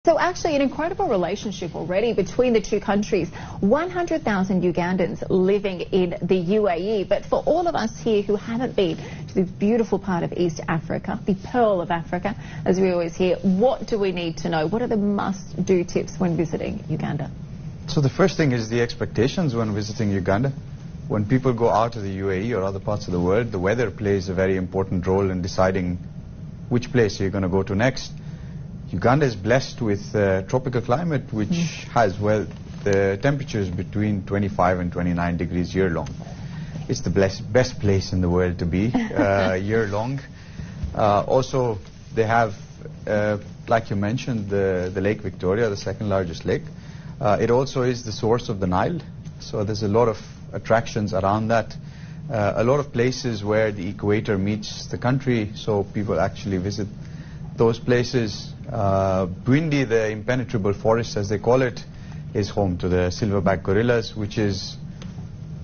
So actually an incredible relationship already between the two countries. 100,000 Ugandans living in the UAE. But for all of us here who haven't been to the beautiful part of East Africa, the Pearl of Africa, as we always hear, what do we need to know? What are the must-do tips when visiting Uganda? So the first thing is the expectations when visiting Uganda. When people go out of the UAE or other parts of the world, the weather plays a very important role in deciding which place you're going to go to next. Uganda is blessed with tropical climate, which has, well, the temperatures between 25 and 29 degrees year-long. It's the best place in the world to be year-long. Also, they have, like you mentioned, the Lake Victoria, the second largest lake. It also is the source of the Nile, so there's a lot of attractions around that. A lot of places where the equator meets the country, so people actually visit those places. Bwindi, the impenetrable forest, as they call it, is home to the silverback gorillas, which is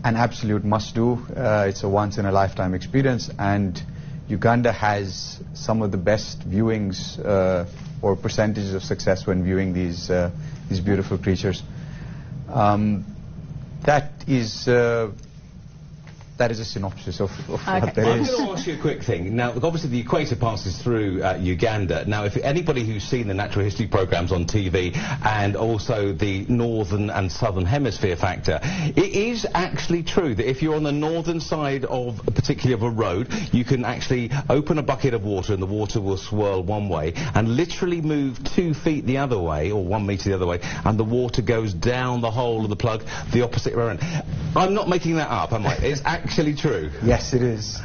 an absolute must-do. It's a once-in-a-lifetime experience, and Uganda has some of the best viewings or percentages of success when viewing these beautiful creatures. That is a synopsis of what there is. I'm going to ask you a quick thing. Now, obviously the equator passes through Uganda. Now, if anybody who's seen the natural history programs on TV and also the northern and southern hemisphere factor, it is actually true that if you're on the northern side of particularly of a road, you can actually open a bucket of water and the water will swirl one way and literally move 2 feet the other way, or 1 meter the other way, and the water goes down the hole of the plug the opposite way around. I'm not making that up, am I? It's actually true. Yes, it is.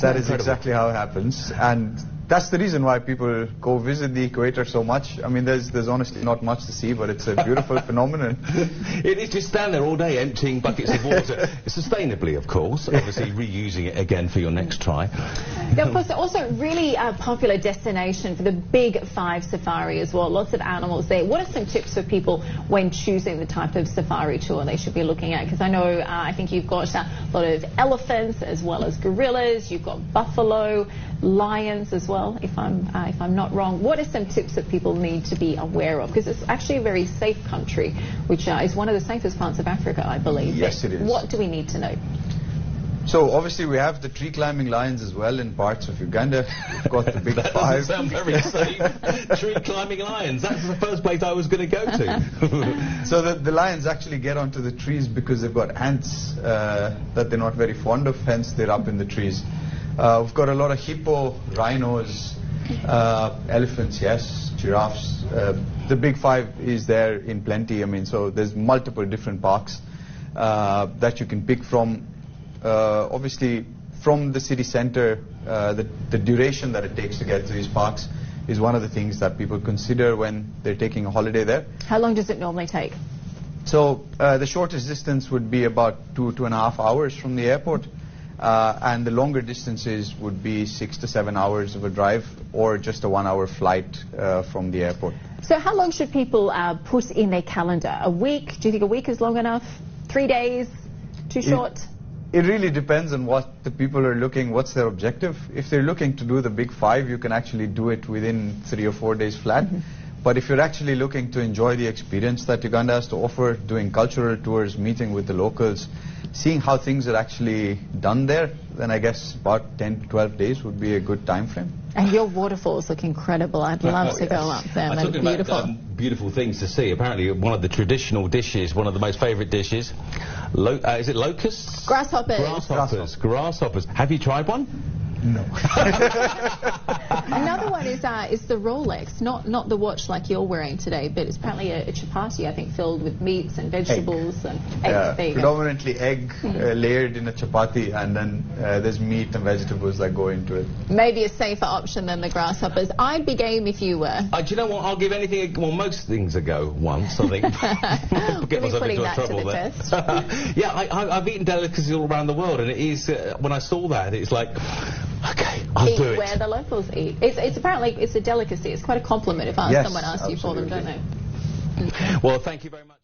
That is exactly how it happens, and that's the reason why people go visit the equator so much. I mean, there's honestly not much to see, but it's a beautiful phenomenon. It is just stand there all day emptying buckets of water, sustainably, of course, obviously reusing it again for your next try. Yeah, of course, also really a popular destination for the Big Five safari as well. Lots of animals there. What are some tips for people when choosing the type of safari tour they should be looking at? Because I know, I think you've got a lot of elephants as well as gorillas. You've got buffalo, lions as well, if I'm not wrong. What are some tips that people need to be aware of? Because it's actually a very safe country, which is one of the safest parts of Africa, I believe. Yes, it is. What do we need to know? So obviously we have the tree climbing lions as well in parts of Uganda. We've got the Big Five. That doesn't sound very safe. Tree climbing lions. That's the first place I was going to go to. So the lions actually get onto the trees because they've got ants that they're not very fond of, hence they're up in the trees. We've got a lot of hippo, rhinos, elephants, yes, giraffes. The Big Five is there in plenty. I mean, so there's multiple different parks that you can pick from. Obviously, from the city center, the duration that it takes to get to these parks is one of the things that people consider when they're taking a holiday there. How long does it normally take? So the shortest distance would be about 2.5 hours from the airport. And the longer distances would be 6 to 7 hours of a drive or just a 1-hour flight from the airport. So how long should people put in their calendar? A week? Do you think a week is long enough? 3 days? Too short? It really depends on what the people are looking, what's their objective. If they're looking to do the Big Five, you can actually do it within 3 or 4 days flat. But if you're actually looking to enjoy the experience that Uganda has to offer, doing cultural tours, meeting with the locals, seeing how things are actually done there, then I guess about 10 to 12 days would be a good time frame. And your waterfalls look incredible. I'd love to go up there. They're beautiful. About, beautiful things to see. Apparently, one of the traditional dishes, one of the most favourite dishes, is it locusts? Grasshoppers. Grasshoppers. Have you tried one? No. Another one is the Rolex, not the watch like you're wearing today, but it's apparently a chapati, I think, filled with meats and vegetables and eggs. Yeah, predominantly egg layered in a chapati, and then there's meat and vegetables that go into it. Maybe a safer option than the grasshoppers. I'd be game if you were. Do you know what? I'll give anything, well, most things a go once, I think. Get myself into trouble there. Yeah, I've eaten delicacies all around the world, and it is, when I saw that, it's like, okay, I'll do it. Where the locals eat. It's apparently it's a delicacy. It's quite a compliment if someone asks you for them, don't they? Well, thank you very much.